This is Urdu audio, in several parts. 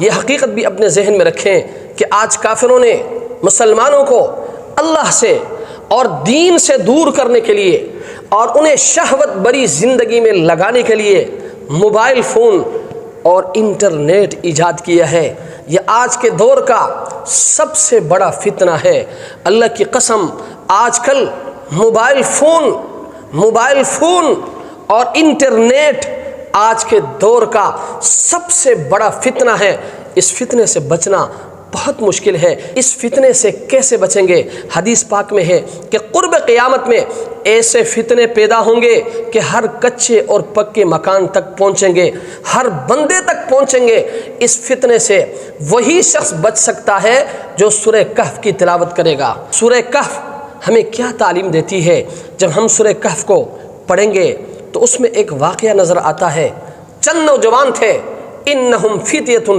یہ حقیقت بھی اپنے ذہن میں رکھیں کہ آج کافروں نے مسلمانوں کو اللہ سے اور دین سے دور کرنے کے لیے اور انہیں شہوت بری زندگی میں لگانے کے لیے موبائل فون اور انٹرنیٹ ایجاد کیا ہے۔ یہ آج کے دور کا سب سے بڑا فتنہ ہے۔ اللہ کی قسم، آج کل موبائل فون اور انٹرنیٹ آج کے دور کا سب سے بڑا فتنہ ہے۔ اس فتنے سے بچنا بہت مشکل ہے۔ اس فتنے سے کیسے بچیں گے؟ حدیث پاک میں ہے کہ قرب قیامت میں ایسے فتنے پیدا ہوں گے کہ ہر کچے اور پکے مکان تک پہنچیں گے، ہر بندے تک پہنچیں گے۔ اس فتنے سے وہی شخص بچ سکتا ہے جو سورہ کہف کی تلاوت کرے گا۔ سورہ کہف ہمیں کیا تعلیم دیتی ہے؟ جب ہم سورہ کہف کو پڑھیں گے تو اس میں ایک واقعہ نظر آتا ہے۔ چند نوجوان تھے، انہم فتیۃ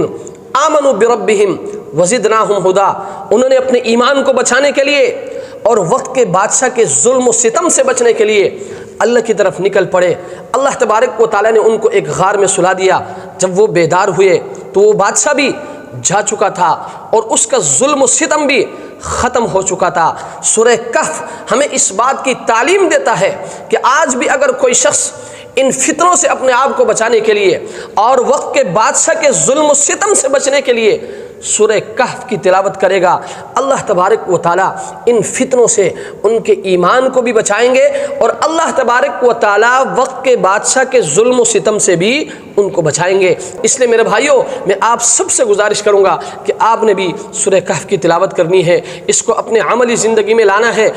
آمنوا بربہم وزدناہم ہدی۔ انہوں نے اپنے ایمان کو بچانے کے لیے اور وقت کے بادشاہ کے ظلم و ستم سے بچنے کے لیے اللہ کی طرف نکل پڑے۔ اللہ تبارک و تعالیٰ نے ان کو ایک غار میں سلا دیا۔ جب وہ بیدار ہوئے تو وہ بادشاہ بھی جا چکا تھا اور اس کا ظلم و ستم بھی ختم ہو چکا تھا۔ سورہ کہف ہمیں اس بات کی تعلیم دیتا ہے کہ آج بھی اگر کوئی شخص ان فتنوں سے اپنے آپ کو بچانے کے لیے اور وقت کے بادشاہ کے ظلم و ستم سے بچنے کے لیے سورہ کہف کی تلاوت کرے گا، اللہ تبارک و تعالیٰ ان فتنوں سے ان کے ایمان کو بھی بچائیں گے اور اللہ تبارک و تعالیٰ وقت کے بادشاہ کے ظلم و ستم سے بھی ان کو بچائیں گے۔ اس لیے میرے بھائیوں، میں آپ سب سے گزارش کروں گا کہ آپ نے بھی سورہ کہف کی تلاوت کرنی ہے، اس کو اپنے عملی زندگی میں لانا ہے۔